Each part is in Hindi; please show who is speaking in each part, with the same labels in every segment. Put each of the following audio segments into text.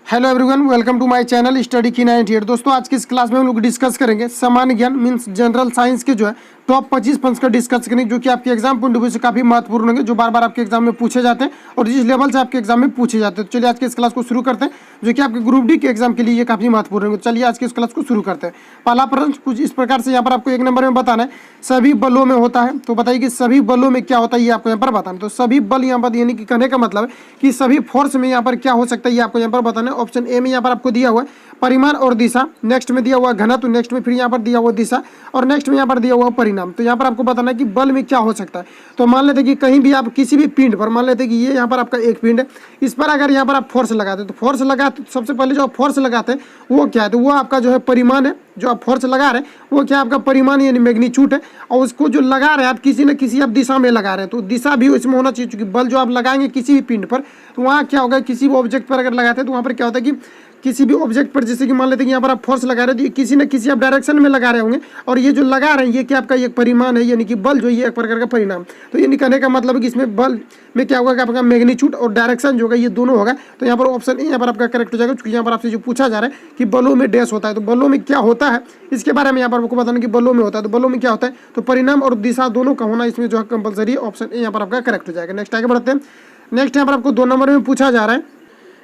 Speaker 1: Hello everyone, welcome to my channel study की 98। दोस्तों, आज की इस क्लास में हम लोग डिस्कस करेंगे सामान्य ज्ञान मींस जनरल साइंस के जो है टॉप 25 प्रश्न का डिस्कस करेंगे, जो कि आपके एग्जाम पॉइंट ऑफ व्यू से काफी महत्वपूर्ण होंगे, जो बार बार आपके एग्जाम में पूछे जाते हैं और जिस लेवल से आपके एग्जाम में पूछे जाते हैं। तो चलिए आज की इस क्लास को शुरू करते हैं, जो कि आपके ग्रुप डी के एग्जाम के लिए ये काफी महत्वपूर्ण होंगे। चलिए आज की इस क्लास को शुरू करते हैं। पहला प्रश्न कुछ इस प्रकार से यहाँ पर आपको एक नंबर में बताना है, सभी बलों में होता है। तो बताइए कि सभी बलों में क्या होता है, ये आपको यहाँ पर बताना है। तो सभी बल यहाँ पर यानी कि कहने का मतलब है कि सभी फोर्स में यहाँ पर क्या हो सकता है, ये आपको यहाँ पर बताना है। ऑप्शन ए में यहाँ पर आपको दिया हुआ है परिमाण और दिशा, नेक्स्ट में दिया हुआ घनत्व, नेक्स्ट में फिर यहाँ पर दिया हुआ दिशा और नेक्स्ट में यहाँ पर दिया हुआ परिणाम। तो यहाँ पर आपको बताना है कि बल में क्या हो सकता है। तो मान लेते हैं कि कहीं भी आप किसी भी पिंड पर, मान लेते हैं कि ये यहाँ पर आपका एक पिंड है, इस पर अगर यहाँ पर आप फोर्स लगाते हैं तो फोर्स लगाते तो सबसे पहले जो आप फोर्स लगाते हैं वो क्या है, तो वो आपका जो है परिमाण है। जो आप फोर्स लगा रहे हैं वो क्या आपका परिमाण यानी मैग्नीट्यूड है, और उसको जो लगा रहे हैं आप किसी न किसी आप दिशा में लगा रहे हैं, तो दिशा भी इसमें होना चाहिए। क्योंकि बल जो आप लगाएंगे किसी भी पिंड पर, तो वहाँ क्या होगा, किसी भी ऑब्जेक्ट पर अगर लगाते हैं तो वहाँ पर क्या होता है कि किसी भी ऑब्जेक्ट पर, जैसे कि मान लेते हैं कि यहाँ पर आप फोर्स लगा रहे हैं तो किसी न किसी आप डायरेक्शन में लगा रहे होंगे, और ये जो लगा रहे हैं ये क्या आपका एक परिमाण है, यानी कि बल जो ये एक प्रकार का परिणाम। तो ये कहने का मतलब है कि इसमें बल में क्या होगा कि आपका मैग्नीट्यूड और डायरेक्शन जो होगा ये दोनों होगा। तो यहाँ पर ऑप्शन ए यहाँ पर आपका करेक्ट हो जाएगा, क्योंकि यहाँ पर आपसे जो पूछा जा रहा है कि बलों में डैश होता है, तो बलों में क्या होता है इसके बारे में यहाँ पर आपको बताना कि बलों में होता है। तो बलों में क्या होता है, तो परिणाम और दिशा दोनों का होना इसमें जो है कंपलसरी है। ऑप्शन ए यहाँ पर आपका करेक्ट हो जाएगा। नेक्स्ट आगे बढ़ते हैं। नेक्स्ट यहाँ पर आपको 2 नंबर में पूछा जा रहा है।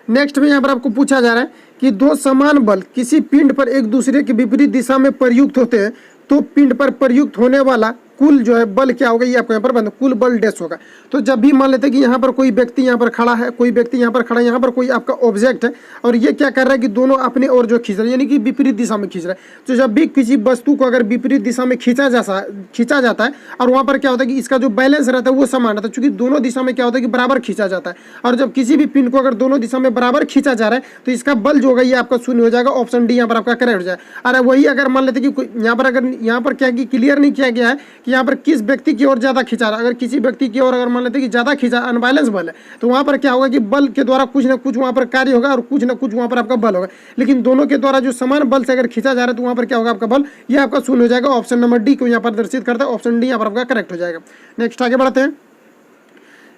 Speaker 1: नेक्स्ट में यहाँ पर आपको पूछा जा रहा है कि दो समान बल किसी पिंड पर एक दूसरे के विपरीत दिशा में प्रयुक्त होते हैं, तो पिंड पर प्रयुक्त होने वाला कुल जो है बल क्या होगा, ये आपको यहाँ पर बता, कुल बल डैश होगा। तो जब भी मान लेते हैं कि यहाँ पर कोई व्यक्ति यहाँ पर खड़ा है, कोई व्यक्ति यहाँ पर खड़ा है, यहाँ पर कोई आपका ऑब्जेक्ट है, और ये क्या कर रहा है कि दोनों अपने ओर जो खींच रहे हैं, यानी कि विपरीत दिशा में खींच रहा है। तो जब भी किसी वस्तु को अगर विपरीत दिशा में खींचा जाता है और वहाँ पर क्या होता है कि इसका जो बैलेंस रहता है वो समान रहता है, क्योंकि दोनों दिशा में क्या होता है कि बराबर खींचा जाता है। और जब किसी भी पिन को अगर दोनों दिशा में बराबर खींचा जा रहा है तो इसका बल जो होगा ये आपका शून्य हो जाएगा। ऑप्शन डी यहाँ पर आपका करेक्ट हो जाएगा। अरे वही अगर मान लेते कि यहाँ पर अगर यहाँ पर क्या क्लियर नहीं किया गया है कि यहाँ पर किस व्यक्ति की ओर ज्यादा खींचा रहा है, अगर किसी व्यक्ति की ओर अगर मान लेते कि ज्यादा खींचा, अनबैलेंस बल है, तो वहां पर क्या होगा कि बल के द्वारा कुछ ना कुछ वहां पर कार्य होगा और कुछ ना कुछ वहां पर आपका बल होगा। लेकिन दोनों के द्वारा जो समान बल से अगर खींचा जा रहा है तो वहां पर क्या होगा, आपका बल ये आपका शून्य हो जाएगा। ऑप्शन नंबर डी को यहाँ पर दर्शित करता है। ऑप्शन डी यहाँ पर आपका करेक्ट हो जाएगा। नेक्स्ट आगे बढ़ते हैं।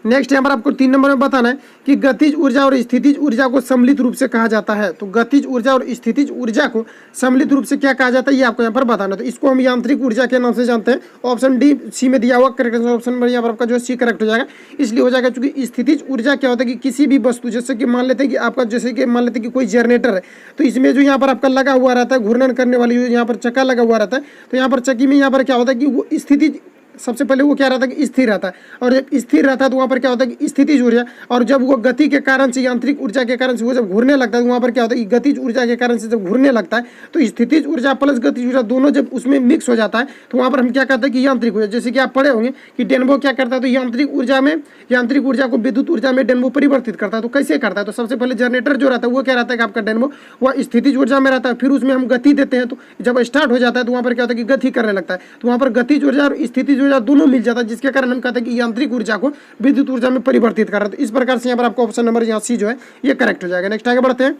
Speaker 1: नेक्स्ट यहाँ पर आपको 3 नंबर में बताना है कि गतिज ऊर्जा और स्थितिज ऊर्जा को सम्मिलित रूप से कहा जाता है। तो गतिज ऊर्जा और स्थितिज ऊर्जा को सम्मिलित रूप से क्या कहा जाता है, ये आपको यहाँ पर बताना है। तो इसको हम यांत्रिक ऊर्जा के नाम से जानते हैं। ऑप्शन डी सी में दिया हुआ करेक्ट। ऑप्शन नंबर यहाँ पर आपका जो है सी करेक्ट हो जाएगा। इसलिए हो जाएगा क्योंकि स्थितिज ऊर्जा क्या होता है कि किसी भी वस्तु, जैसे कि मान लेते हैं कि आपका, जैसे कि मान लेते हैं कि कोई जनरेटर है, तो इसमें जो यहाँ पर आपका लगा हुआ रहता है घूर्णन करने वाली जो यहाँ पर चक्का लगा हुआ रहता है, तो यहाँ पर चक्की में यहाँ पर क्या होता है कि वो स्थिति सबसे पहले वो क्या रहता है कि स्थिर रहता है, और जब स्थिर रहता है तो वहाँ पर क्या होता है कि स्थितिज ऊर्जा, और जब वो गति के कारण से, यांत्रिक ऊर्जा के कारण से वो जब घूरने लगता है तो वहाँ पर क्या होता है कि गतिज ऊर्जा के कारण से जब घूरने लगता है तो स्थितिज ऊर्जा प्लस गतिज ऊर्जा दोनों जब उसमें मिक्स हो जाता है तो वहाँ पर हम क्या कहते हैं कि यांत्रिक ऊर्जा। जैसे कि आप पढ़े होंगे कि डेनबो क्या करता है, तो यांत्रिक ऊर्जा को विद्युत ऊर्जा में डेनबो परिवर्तित करता है। तो कैसे करता है, तो सबसे पहले जनरेटर जो रहता है वो क्या रहता है कि आपका डेनबो वह स्थितिज ऊर्जा में रहता है, फिर उसमें हम गति देते हैं, तो जब स्टार्ट हो जाता है तो वहाँ पर क्या होता है कि गति करने लगता है, तो वहाँ पर गतिज ऊर्जा और स्थितिज ऊर्जा दोनों मिल जाता है, जिसके कारण हम कहते हैं कि यांत्रिक ऊर्जा को विद्युत ऊर्जा में परिवर्तित कर रहा है। तो इस प्रकार से यहाँ पर आपको ऑप्शन नंबर यहाँ सी जो है ये करेक्ट हो जाएगा। नेक्स्ट आगे बढ़ते हैं।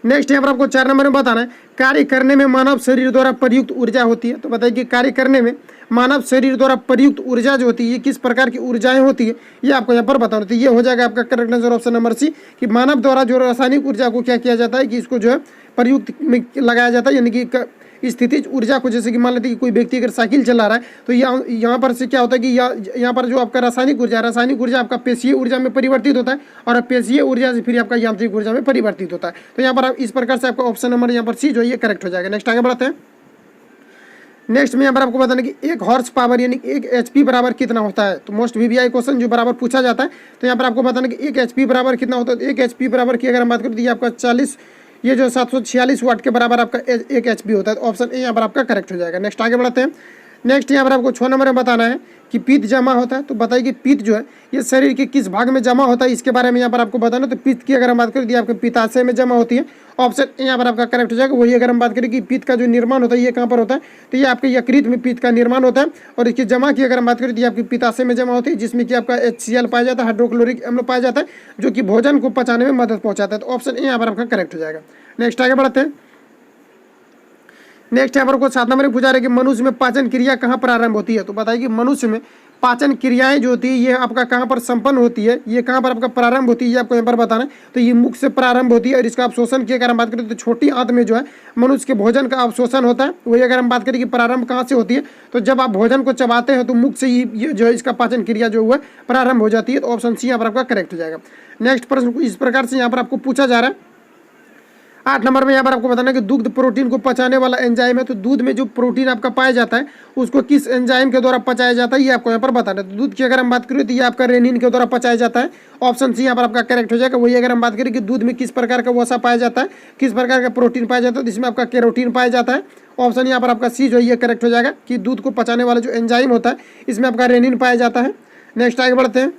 Speaker 1: नेक्स्ट यहाँ पर आपको 4 नंबर में बताना है कार्य करने में मानव शरीर द्वारा प्रयुक्त ऊर्जा होती है। तो बताइए कि कार्य करने में मानव शरीर द्वारा प्रयुक्त ऊर्जा जो होती है ये किस प्रकार की ऊर्जाएं होती है, ये आपको यहाँ पर बताना। तो ये हो जाएगा आपका correct answer option number C, कि मानव द्वारा जो रासायनिक ऊर्जा को क्या किया जाता है कि इसको जो है प्रयुक्त में लगाया जाता है, यानी कि स्थितिज ऊर्जा को, जैसे कि मान लेते हैं कि कोई व्यक्ति अगर साइकिल चला रहा है तो यहाँ पर से क्या होता है कि यहाँ पर जो आपका रासायनिक ऊर्जा आपका पेशीय ऊर्जा में परिवर्तित होता है, और पेशीय ऊर्जा से फिर आपका यांत्रिक ऊर्जा में परिवर्तित होता है। तो यहाँ पर आप इस प्रकार से आपका ऑप्शन नंबर यहाँ पर सी जो है ये करेक्ट हो जाएगा। नेक्स्ट आगे बढ़ते हैं। नेक्स्ट में यहाँ पर आपको बताना कि 1 हॉर्स पावर यानी 1 HP बराबर कितना होता है। तो मोस्ट VBI क्वेश्चन जो बराबर पूछा जाता है, तो यहाँ पर आपको बताना कि 1 HP बराबर कितना होता है। 1 HP बराबर की अगर हम बात करें तो ये आपका 40, ये जो 746 वाट के बराबर आपका 1 HP होता है। तो ऑप्शन ए यहाँ पर आपका करेक्ट हो जाएगा। नेक्स्ट आगे बढ़ते हैं। नेक्स्ट यहाँ पर आपको 6 नंबर में बताना है कि पित्त जमा होता है। तो बताइए कि पित्त जो है ये शरीर के किस भाग में जमा होता है, इसके बारे में यहाँ पर आपको बताना। तो पित्त की अगर हम बात करें तो ये आपके पित्ताशय में जमा होती है। ऑप्शन ए यहाँ पर आपका करेक्ट हो जाएगा। वही अगर हम बात करें कि पित्त का जो निर्माण होता है ये कहाँ पर होता है, तो ये आपके यकृत में पित्त का निर्माण होता है, और इसकी जमा की अगर हम बात करें तो ये आपकी पित्ताशय में जमा होती है, जिसमें कि आपका HCl पाया जाता है, हाइड्रोक्लोरिक अम्ल पाया जाता है, जो कि भोजन को पचाने में मदद पहुँचाता है। तो ऑप्शन ए यहाँ पर आपका करेक्ट हो जाएगा। नेक्स्ट आगे बढ़ते हैं। नेक्स्ट यहाँ पर को 7 नंबर में पूछा रहा है कि मनुष्य में पाचन क्रिया कहाँ प्रारंभ होती है। तो बताइए कि मनुष्य में पाचन क्रियाएं जो होती है ये आपका कहाँ पर संपन्न होती है, ये कहाँ पर आपका प्रारंभ होती है, ये आपको यहाँ पर बताना है। तो ये मुख से प्रारंभ होती है और इसका अवशोषण की अगर हम बात करें तो छोटी आंत में जो है मनुष्य के भोजन का अवशोषण होता है। वही अगर हम बात करें कि प्रारंभ कहाँ से होती है, तो जब आप भोजन को चबाते हैं तो मुख से ये जो है इसका पाचन क्रिया जो हुआ प्रारंभ हो जाती है। तो ऑप्शन सी यहाँ पर आपका करेक्ट हो जाएगा। नेक्स्ट प्रश्न इस प्रकार से यहाँ पर आपको पूछा जा रहा है 8 नंबर में। यहाँ पर आपको बताना है कि दुग्ध प्रोटीन को पचाने वाला एंजाइम है। तो दूध में जो प्रोटीन आपका पाया जाता है उसको किस एंजाइम के द्वारा पचाया जाता है, ये आपको यहाँ पर बताना है। तो दूध की अगर हम बात करें तो ये आपका रेनिन के द्वारा पचाया जाता है। ऑप्शन सी यहाँ पर आपका करेक्ट हो जाएगा। वही अगर हम बात करें कि दूध में किस प्रकार का वसा पाया जाता है, किस प्रकार का प्रोटीन पाया जाता है, तो इसमें आपका कैरोटीन पाया जाता है। ऑप्शन यहाँ पर आपका सी जो है ये करेक्ट हो जाएगा कि दूध को पचाने वाला जो एंजाइम होता है इसमें आपका रेनिन पाया जाता है। नेक्स्ट आगे बढ़ते हैं।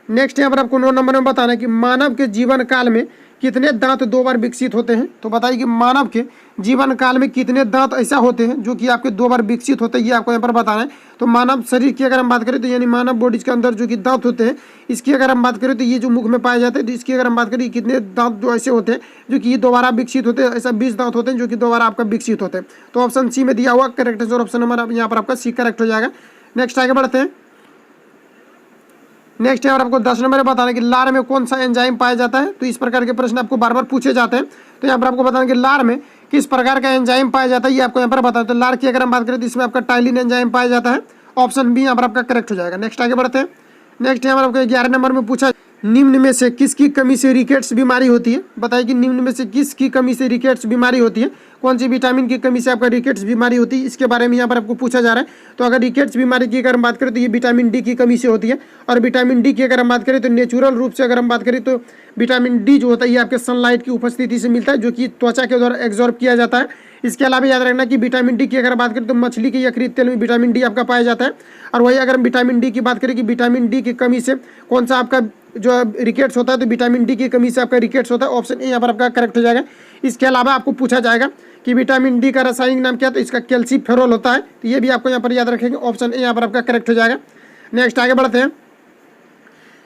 Speaker 1: नेक्स्ट यहाँ पर आपको 9 नंबर में बताना है कि मानव के जीवन काल में कितने दांत 2 बार विकसित होते हैं। तो बताइए कि मानव के जीवन काल में कितने दांत ऐसा होते हैं जो कि आपके 2 बार विकसित होते हैं, ये आपको यहाँ पर बताना है। तो मानव शरीर की अगर हम बात करें तो यानी मानव बॉडी के अंदर जो कि दांत होते हैं इसकी अगर हम बात करें तो ये जो मुख में पाए जाते हैं, तो इसकी अगर हम बात करें कितने दांत जो ऐसे होते हैं जो कि दोबारा विकसित होते हैं, ऐसा 20 दांत होते हैं जो कि दोबारा आपका विकसित होते हैं। तो ऑप्शन सी में दिया हुआ करेक्ट है और ऑप्शन नंबर यहाँ पर आपका सी करेक्ट हो जाएगा। नेक्स्ट आगे बढ़ते हैं। नेक्स्ट यहाँ पर आपको 10 नंबर में बताना है कि लार में कौन सा एंजाइम पाया जाता है। तो इस प्रकार के प्रश्न आपको बार बार पूछे जाते हैं। तो यहाँ पर आपको बताना कि लार में किस प्रकार का एंजाइम पाया जाता है, ये आपको यहाँ पर बताना है। तो लार की अगर हम बात करें तो इसमें आपका टाइलिन एंजाइम पाया जाता है। ऑप्शन बी यहाँ पर आपका करेक्ट हो जाएगा। नेक्स्ट आगे बढ़ते हैं। नेक्स्ट यहाँ पर आपको 11 नंबर में पूछा निम्न में से किसकी कमी से रिकेट्स बीमारी होती है। बताइए कि निम्न में से किसकी कमी से रिकेट्स बीमारी होती है, कौन सी विटामिन की कमी से आपका रिकेट्स बीमारी होती है, इसके बारे में यहाँ पर आपको पूछा जा रहा है। तो अगर रिकेट्स बीमारी की अगर हम बात करें तो ये विटामिन डी की कमी से होती है। और विटामिन डी की अगर हम बात करें तो नेचुरल रूप से अगर हम बात करें तो विटामिन डी जो होता है ये आपके सनलाइट की उपस्थिति से मिलता है, जो कि त्वचा के द्वारा एब्जॉर्ब किया जाता है। इसके अलावा याद रखना कि विटामिन डी की अगर बात करें तो मछली के यकृत तेल में विटामिन डी आपका पाया जाता है। और वही अगर हम विटामिन डी की बात करें कि विटामिन डी की कमी से कौन सा आपका जो रिकेट्स होता है, तो विटामिन डी की कमी से आपका रिकेट्स होता है। ऑप्शन ए यहाँ पर आपका करेक्ट हो जाएगा। इसके अलावा आपको पूछा जाएगा कि विटामिन डी का रासायनिक नाम क्या है, तो इसका कैल्सीफेरोल होता है। तो ये भी आपको यहाँ पर याद रखेंगे। ऑप्शन ए यहाँ पर आपका करेक्ट हो जाएगा। नेक्स्ट आगे बढ़ते हैं।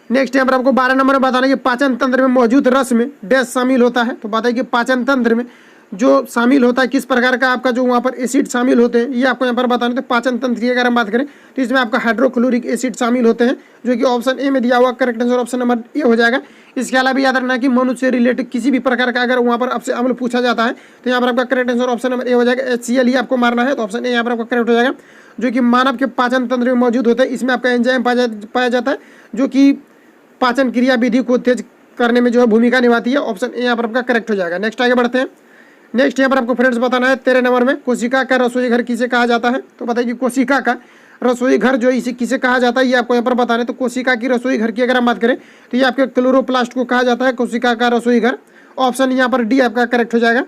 Speaker 1: नेक्स्ट यहाँ पर आपको 12 नंबर में बताना कि पाचन तंत्र में मौजूद रस में डैश शामिल होता है। तो बताइए कि पाचन तंत्र में जो शामिल होता है किस प्रकार का आपका जो वहाँ पर एसिड शामिल होते हैं, ये आपको यहाँ पर बताना है। तो पाचन तंत्र की अगर हम बात करें तो इसमें आपका हाइड्रोक्लोरिक एसिड शामिल होते हैं, जो कि ऑप्शन ए में दिया हुआ correct answer option number A हो जाएगा। इसके अलावा याद रखना कि मनुष्य से रिलेटेड किसी भी प्रकार का अगर वहाँ पर आपसे अम्ल पूछा जाता है तो यहाँ पर आपका correct answer option number A हो जाएगा। HCl ही आपको मारना है। तो ऑप्शन ए यहाँ पर आपका करेक्ट हो जाएगा, जो कि मानव के पाचन तंत्र में मौजूद होता है। इसमें आपका एंजाइम पाया जाता है जो कि पाचन क्रिया विधि को तेज करने में जो है भूमिका निभाती है। ऑप्शन ए यहाँ पर आपका करेक्ट हो जाएगा। नेक्स्ट आगे बढ़ते हैं। नेक्स्ट यहाँ पर आपको फ्रेंड्स बताना है 13 नंबर में कोशिका का रसोई घर किसे कहा जाता है। तो बताइए कि कोशिका का रसोई घर जो इसे किसे कहा जाता है, ये आपको यहाँ पर बताना है। तो कोशिका की रसोई घर की अगर हम बात करें तो ये आपके क्लोरोप्लास्ट को कहा जाता है कोशिका का रसोई घर। ऑप्शन यहाँ पर डी आपका करेक्ट हो जाएगा।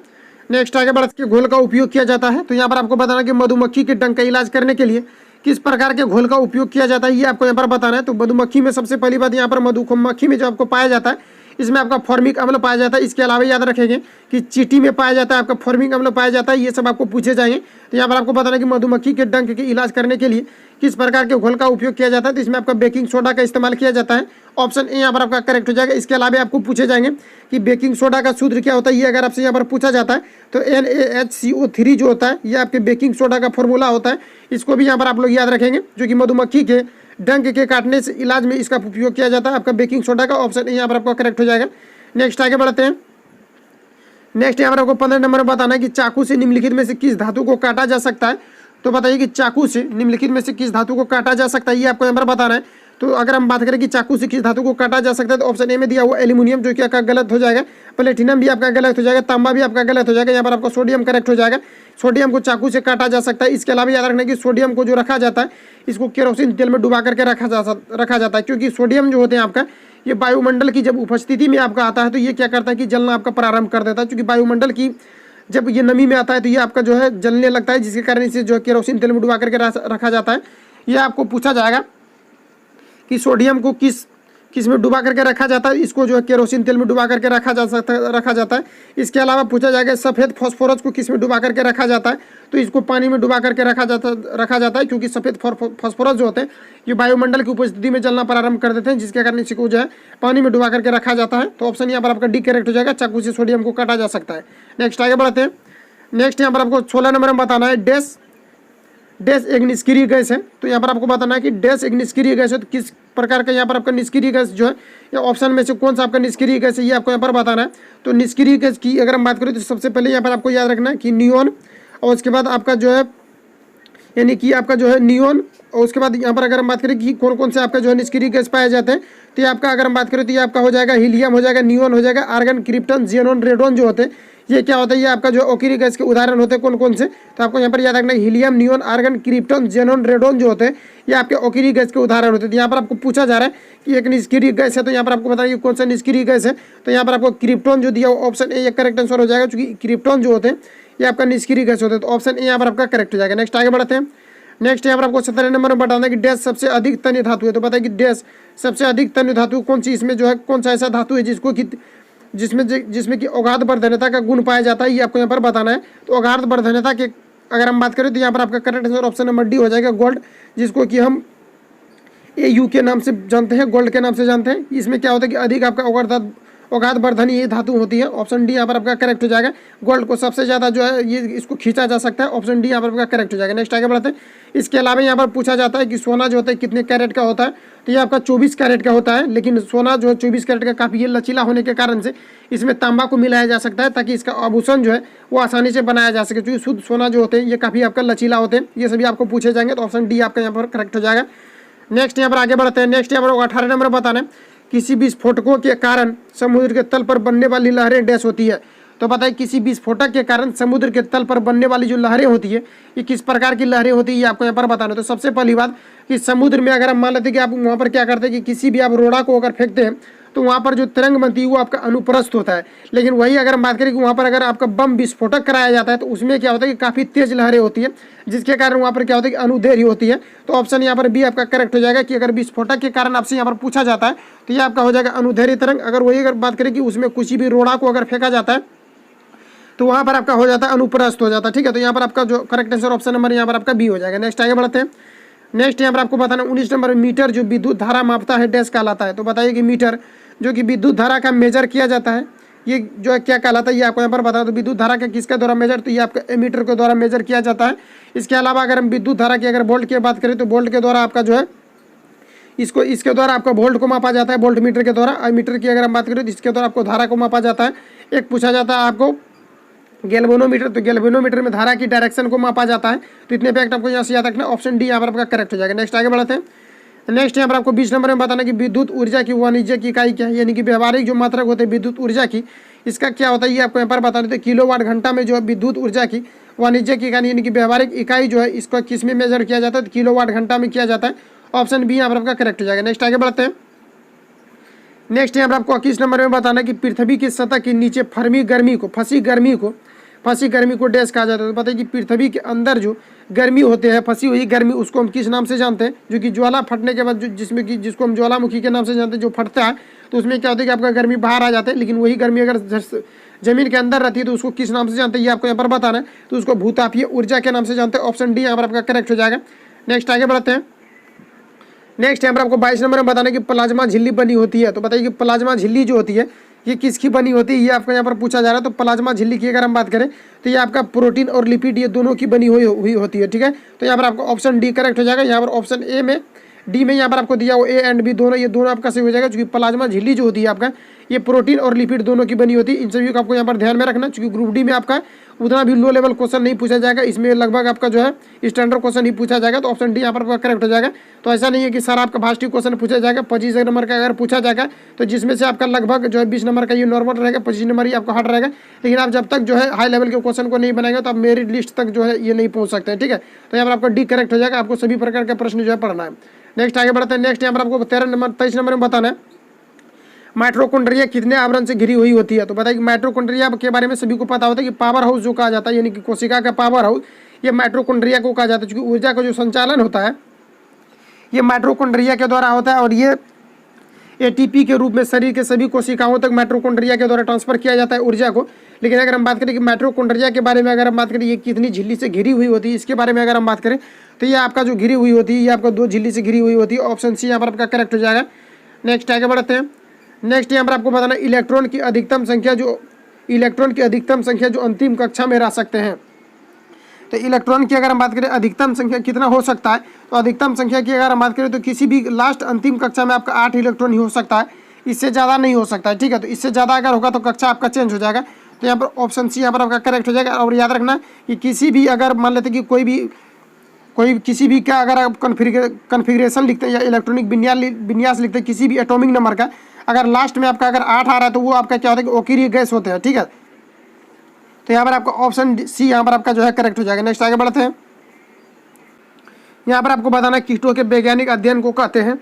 Speaker 1: नेक्स्ट आगे बढ़ के घोल का उपयोग किया जाता है। तो यहाँ पर आपको बताना कि मधुमक्खी के डंक का इलाज करने के लिए किस प्रकार के घोल का उपयोग किया जाता है, ये आपको यहाँ पर बताना है। तो मधुमक्खी में सबसे पहली बात यहाँ पर मधुमक्खी में जो आपको पाया जाता है इसमें आपका फॉर्मिक अम्ल पाया जाता है। इसके अलावा याद रखेंगे कि चींटी में पाया जाता है आपका फॉर्मिक अम्ल पाया जाता है। ये सब आपको पूछे जाएंगे। तो यहाँ पर आपको बताना है कि मधुमक्खी के डंक के इलाज करने के लिए किस प्रकार के घोल का उपयोग किया जाता है। तो इसमें आपका बेकिंग सोडा का इस्तेमाल किया जाता है। ऑप्शन ए यहाँ पर आपका करेक्ट हो जाएगा। इसके अलावा आपको पूछे जाएंगे कि बेकिंग सोडा का सूत्र क्या होता है, ये अगर आपसे यहाँ पर पूछा जाता है तो NaHCO3 जो होता है ये आपके बेकिंग सोडा का फॉर्मूला होता है। इसको भी यहाँ पर आप लोग याद रखेंगे, जो कि मधुमक्खी के डंक के काटने से इलाज में इसका उपयोग किया जाता है आपका बेकिंग सोडा का। ऑप्शन ए यहाँ पर आपका करेक्ट हो जाएगा। नेक्स्ट आगे बढ़ते हैं। नेक्स्ट यहाँ पर आपको 15 नंबर में बताना है कि चाकू से निम्नलिखित में से किस धातु को काटा जा सकता है। तो बताइए कि चाकू से निम्नलिखित में से किस धातु को काटा जा सकता है, ये आपको यहाँ पर बताना है। तो अगर हम बात करें कि चाकू से किस धातु को काटा जा सकता है तो ऑप्शन ए में दिया हुआ एल्यूमिनियम जो कि आपका गलत हो जाएगा, प्लेटिनम भी आपका गलत हो जाएगा, तांबा भी आपका गलत हो जाएगा। यहाँ पर आपका सोडियम करेक्ट हो जाएगा। सोडियम को चाकू से काटा जा सकता है। इसके अलावा याद रखना कि सोडियम को जो रखा जाता है इसको केरोसिन तेल में डुबा करके रखा जाता है, क्योंकि सोडियम जो होते हैं आपका ये वायुमंडल की जब उपस्थिति में आपका आता है तो ये क्या करता है कि जलना आपका प्रारंभ कर देता है। क्योंकि वायुमंडल की जब ये नमी में आता है तो ये आपका जो है जलने लगता है, जिसके कारण इसे जो है केरोसिन तेल में डुबा करके रखा जाता है। यह आपको पूछा जाएगा कि सोडियम को किस में डुबा करके रखा जाता है, इसको जो है केरोसिन तेल में डुबा करके रखा जाता है। इसके अलावा पूछा जाएगा सफ़ेद फास्फोरस को किस में डुबा करके रखा जाता है, तो इसको पानी में डुबा करके रखा जाता है, क्योंकि सफ़ेद फास्फोरस जो होते हैं ये वायुमंडल की उपस्थिति में जलना प्रारंभ कर देते हैं, जिसके कारण इसको जो है पानी में डुबा करके रखा जाता है। तो ऑप्शन यहाँ पर आपका डी करेक्ट हो जाएगा, चाकू से सोडियम को काटा जा सकता है। नेक्स्ट आगे बढ़ते हैं। नेक्स्ट यहाँ पर आपको 16 नंबर में बताना है डैश एक निष्क्रिय गैस है। तो यहाँ पर आपको बताना है कि डैश एक निष्क्रिय गैस है, तो किस प्रकार का यहाँ पर आपका निष्क्रिय गैस जो है, या ऑप्शन में से कौन सा आपका निष्क्रिय गैस है, ये आपको यहाँ पर बताना है। तो निष्क्रिय गैस की अगर हम बात करें तो सबसे पहले यहाँ पर आपको याद रखना है कि नियोन, और उसके बाद आपका जो है यानी कि आपका जो है नियोन, और उसके बाद यहाँ पर अगर हम बात करें कि कौन कौन से आपका जो है निष्क्रिय गैस पाए जाते हैं, तो ये आपका अगर हम बात करें तो ये आपका हो जाएगा हीलियम हो जाएगा, नियोन हो जाएगा, आर्गन, क्रिप्टन, जेनॉन, रेडॉन जो होते हैं, ये क्या होता है, ये आपका जो ऑक्सीजन गैस के उदाहरण होते हैं कौन कौन से। तो आपको यहाँ पर याद रखना है helium, neon, argon, krypton, xenon, radon जो होते हैं ये आपके ऑक्सीजन गैस के उदाहरण होते हैं। तो यहाँ पर आपको पूछा जा रहा है कि एक निष्क्रिय गैस है, तो यहाँ पर आपको बताइए कौन सा निष्क्रिय गैस है। तो यहाँ पर आपको क्रिप्टॉन जो दिया ऑप्शन ए करेक्ट आंसर हो जाएगा, क्योंकि क्रिप्टॉन जो होते हैं ये आपका निष्क्रिय गैस होते हैं। तो ऑप्शन ए यहाँ पर आपका करेक्ट हो जाएगा। नेक्स्ट आगे बढ़ते हैं। नेक्स्ट यहाँ पर आपको 17 नंबर में बताना है कि डैश सबसे अधिक तन्य धातु है। तो बताइए कि डैश सबसे अधिक तन्य धातु कौन सी, इसमें जो है कौन सा ऐसा धातु है जिसमें कि अगाध वर्धनता का गुण पाया जाता है, ये आपको यहाँ पर बताना है। तो अगाध वर्धनता के अगर हम बात करें तो यहाँ पर आपका correct answer option number D हो जाएगा, गोल्ड, जिसको कि हम AU के नाम से जानते हैं, गोल्ड के नाम से जानते हैं। इसमें क्या होता है कि अधिक आपका अगाध वर्धन ये धातु होती है। ऑप्शन डी यहाँ पर आपका करेक्ट हो जाएगा। गोल्ड को सबसे ज़्यादा जो है ये इसको खींचा जा सकता है, ऑप्शन डी यहाँ पर आपका करेक्ट हो जाएगा। नेक्स्ट आगे बढ़ते हैं। इसके अलावा यहाँ पर पूछा जाता है कि सोना जो होता है कितने कैरेट का होता है, तो ये आपका 24 कैरेट का होता है। लेकिन सोना जो है 24 कैरेट का काफ़ी ये लचीला होने के कारण से इसमें तांबा को मिलाया जा सकता है, ताकि इसका आभूषण जो है वो आसानी से बनाया जा सके, क्योंकि शुद्ध सोना जो होते हैं ये काफ़ी आपका लचीला होते हैं। ये सभी आपको पूछे जाएंगे, तो ऑप्शन डी आपका यहाँ पर करेक्ट हो जाएगा। नेक्स्ट यहाँ पर आगे बढ़ते हैं। नेक्स्ट यहाँ पर 18 नंबर बताना है, किसी विस्फोटकों के कारण समुद्र के तल पर बनने वाली लहरें डैश होती है। तो बताइए किसी विस्फोटक के कारण समुद्र के तल पर बनने वाली जो लहरें होती है ये किस प्रकार की लहरें होती है, ये आपको यहाँ पर बताना है। तो सबसे पहली बात कि समुद्र में अगर हम मान लेते हैं कि आप वहाँ पर क्या करते हैं कि किसी भी आप रोड़ा को अगर फेंकते हैं तो वहाँ पर जो तरंग बनती है वो आपका अनुप्रस्थ होता है। लेकिन वही अगर हम बात करें कि वहाँ पर अगर आपका बम विस्फोटक कराया जाता है तो उसमें क्या होता है कि काफ़ी तेज लहरें होती है, जिसके कारण वहाँ पर क्या होता है कि अनुदैर्घ्य होती है। तो ऑप्शन यहाँ पर बी आपका करेक्ट हो जाएगा कि अगर विस्फोटक के कारण आपसे यहाँ पर पूछा जाता है तो ये आपका हो जाएगा अनुदैर्घ्य तरंग। अगर वही अगर बात करें कि उसमें किसी भी रोड़ा को अगर फेंका जाता है तो वहाँ पर आपका हो जाता है अनुप्रस्थ हो जाता है। ठीक है, तो यहाँ पर आपका जो करेक्ट आंसर ऑप्शन नंबर यहाँ पर आपका बी हो जाएगा। नेक्स्ट आगे बढ़ते हैं। नेक्स्ट यहाँ पर आपको बताना 19 नंबर, मीटर जो विद्युत धारा मापता है डैश कहलाता है। तो बताइए कि मीटर जो कि विद्युत धारा का मेजर किया जाता है ये जो है क्या कहलाता है, ये आपको यहाँ पर बताना। तो विद्युत धारा का किसके द्वारा मेजर, तो ये आपका एमीटर के द्वारा मेजर किया जाता है। इसके अलावा अगर हम विद्युत धारा की अगर वोल्ट की बात करें तो वोल्ट के द्वारा आपका जो है इसके द्वारा आपका वोल्ट को मापा जाता है, वोल्ट मीटर के द्वारा। मीटर की अगर हम बात करें तो इसके द्वारा आपको धारा को मापा जाता है। एक पूछा जाता है आपको गैल्वेनोमीटर, तो गैल्वेनोमीटर में धारा की डायरेक्शन को मापा जाता है। तो इतने फैक्ट आपको यहाँ से याद रखना, ऑप्शन डी यहाँ पर आपका करेक्ट हो जाएगा। नेक्स्ट आगे बढ़ते हैं। नेक्स्ट यहाँ पर आपको 20 नंबर में बताना कि विद्युत ऊर्जा की वाणिज्यिक इकाई क्या है, यानी कि व्यवहारिक जो मात्रक होते हैं विद्युत ऊर्जा की, इसका क्या होता है ये आपको यहाँ पर बताना। तो किलोवाट घंटा में जो है विद्युत ऊर्जा की वाणिज्यिक इकाई यानी कि व्यवहारिक इकाई जो है इसको किस में मेजर किया जाता है, तो किलोवाट घंटा में किया जाता है। ऑप्शन बी यहाँ पर आपका करेक्ट हो जाएगा। नेक्स्ट आगे बढ़ते हैं। नेक्स्ट यहाँ पर आपको 21 नंबर में बताना कि पृथ्वी की सतह के नीचे फंसी गर्मी को डैश कहा जाता है। तो बताइए कि पृथ्वी के अंदर जो गर्मी होते हैं, फंसी हुई गर्मी, उसको हम किस नाम से जानते हैं, जो कि ज्वाला फटने के बाद जिसको हम ज्वालामुखी के नाम से जानते हैं, जो फटता है तो उसमें क्या होता है कि आपका गर्मी बाहर आ जाता है। लेकिन वही गर्मी अगर जमीन के अंदर रहती है तो उसको किस नाम से जानते हैं, ये आपको यहाँ पर बताना है। तो उसको भूतापीय ऊर्जा के नाम से जानते हैं। ऑप्शन डी यहाँ पर आपका करेक्ट हो जाएगा। नेक्स्ट आगे बढ़ते हैं। नेक्स्ट यहाँ पर आपको 22 नंबर में बताना कि प्लाज्मा झिल्ली बनी होती है। तो बताइए कि प्लाज्मा झिल्ली जो होती है ये किसकी बनी होती है, ये आपको यहाँ पर पूछा जा रहा है। तो प्लाज्मा झिल्ली की अगर हम बात करें तो ये आपका प्रोटीन और लिपिड ये दोनों की बनी हुई होती है। ठीक है, तो यहाँ पर आपको ऑप्शन डी करेक्ट हो जाएगा। यहाँ पर ऑप्शन डी में यहाँ पर आपको दिया वो ए एंड बी दोनों, ये दोनों आपका सही हो जाएगा, क्योंकि प्लाज्मा झिल्ली जो होती है आपका ये प्रोटीन और लिपिड दोनों की बनी होती है। इन सभी को आपको यहाँ पर ध्यान में रखना, क्योंकि ग्रुप डी में आपका उतना भी लो लेवल क्वेश्चन नहीं पूछा जाएगा, इसमें लगभग आपका जो है स्टैंडर्ड क्वेश्चन ही पूछा जाएगा। तो ऑप्शन डी यहाँ पर करेक्ट हो जाएगा। तो ऐसा नहीं है कि सारा आपका भास्टिक क्वेश्चन पूछा जाएगा। 25 नंबर का अगर पूछा जाएगा तो जिसमें से आपका लगभग जो है 20 नंबर का ये नॉर्मल रहेगा, 25 नंबर ही आपका हार्ड रहेगा। लेकिन आप जब तक जो है हाई लेवल के क्वेश्चन को नहीं बनाएंगे तो आप मेरिट लिस्ट तक जो है ये नहीं पहुँच सकते हैं। ठीक है, तो यहाँ पर आपका डी करेक्ट हो जाएगा। आपको सभी प्रकार के प्रश्न जो है पढ़ना है। नेक्स्ट आगे बढ़ते हैं। नेक्स्ट यहाँ पर आपको 23 नंबर में बताना है माइटोकॉन्ड्रिया कितने आवरण से घिरी हुई होती है। तो बताइए माइटोकॉन्ड्रिया के बारे में सभी को पता होता है कि पावर हाउस जो कहा जाता है, यानी कि कोशिका का पावर हाउस, ये माइटोकॉन्ड्रिया को कहा जाता है। क्योंकि ऊर्जा का जो संचालन होता है ये माइटोकॉन्ड्रिया के द्वारा होता है, और ये एटीपी के रूप में शरीर के सभी कोशिकाओं तक माइटोकॉन्ड्रिया के द्वारा ट्रांसफर किया जाता है ऊर्जा को। लेकिन अगर हम बात करें कि माइटोकॉन्ड्रिया के बारे में अगर हम बात करें ये कितनी झिल्ली से घिरी हुई होती है, इसके बारे में अगर हम बात करें तो ये आपका जो घिरी हुई होती है ये आपका 2 झिल्ली से घिरी हुई होती है। ऑप्शन सी यहाँ पर आपका करेक्ट हो जाएगा। नेक्स्ट आगे बढ़ते हैं। नेक्स्ट यहाँ पर आपको बताना इलेक्ट्रॉन की अधिकतम संख्या जो अंतिम कक्षा में रह सकते हैं, तो इलेक्ट्रॉन की अगर हम बात करें अधिकतम संख्या कितना हो सकता है, तो अधिकतम संख्या की अगर हम बात करें तो किसी भी लास्ट अंतिम कक्षा में आपका 8 इलेक्ट्रॉन ही हो सकता है, इससे ज़्यादा नहीं हो सकता है। ठीक है, तो इससे ज़्यादा अगर होगा तो कक्षा आपका चेंज हो जाएगा। तो यहाँ पर ऑप्शन सी यहाँ पर आपका करेक्ट हो जाएगा। और याद रखना कि किसी भी अगर मान लेते कि कोई किसी भी का अगर आप कन्फिग्रेशन लिखते हैं या इलेक्ट्रॉनिक विन्यास लिखते हैं किसी भी एटॉमिक नंबर का, अगर लास्ट में आपका अगर 8 आ रहा है तो वो आपका क्या होता है कि ओकीय गैस होते हैं। ठीक है, तो यहाँ पर आपका ऑप्शन सी यहाँ पर आपका जो है करेक्ट हो जाएगा। नेक्स्ट आगे बढ़ते हैं। यहाँ पर आपको बताना कीटों के वैज्ञानिक अध्ययन को कहते हैं।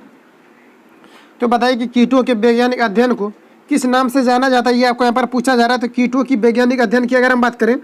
Speaker 1: तो बताइए कि कीटों के वैज्ञानिक अध्ययन को किस नाम से जाना जाता है, ये आपको यहाँ पर पूछा जा रहा है। तो कीटों की वैज्ञानिक अध्ययन की अगर हम बात करें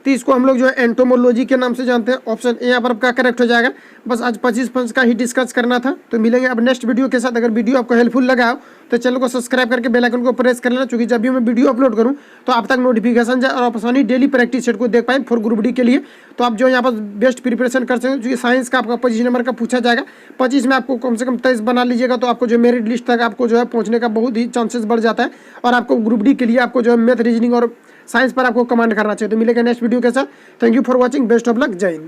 Speaker 1: तो इसको हम लोग जो है एंटोमोलॉजी के नाम से जानते हैं। ऑप्शन ए यहाँ पर आपका करेक्ट हो जाएगा। बस आज 25 पंच का ही डिस्कस करना था। तो मिलेंगे अब नेक्स्ट वीडियो के साथ। अगर वीडियो आपको हेल्पफुल लगा हो तो चैनल को सब्सक्राइब करके बेल आइकन को प्रेस कर लेना, क्योंकि जब भी मैं वीडियो अपलोड करूँ तो आप तक नोटिफिकेशन जाए और आप आसानी डेली प्रैक्टिस सेट को देख पाए फॉर ग्रुप डी के लिए। तो आप जो यहाँ पर बेस्ट प्रिपरेशन कर सकते हैं, क्योंकि साइंस का आपका 25 नंबर का पूछा जाएगा। 25 में आपको कम से कम 23 बना लीजिएगा तो आपको जो मेरिट लिस्ट तक आपको जो है पहुँचने का बहुत ही चांसेस बढ़ जाता है। और आपको ग्रुप डी के लिए आपको जो है मैथ, रीजनिंग और साइंस पर आपको कमांड करना चाहिए। तो मिलेगा नेक्स्ट वीडियो के साथ। Thank you for watching, best of luck, जय हिंद।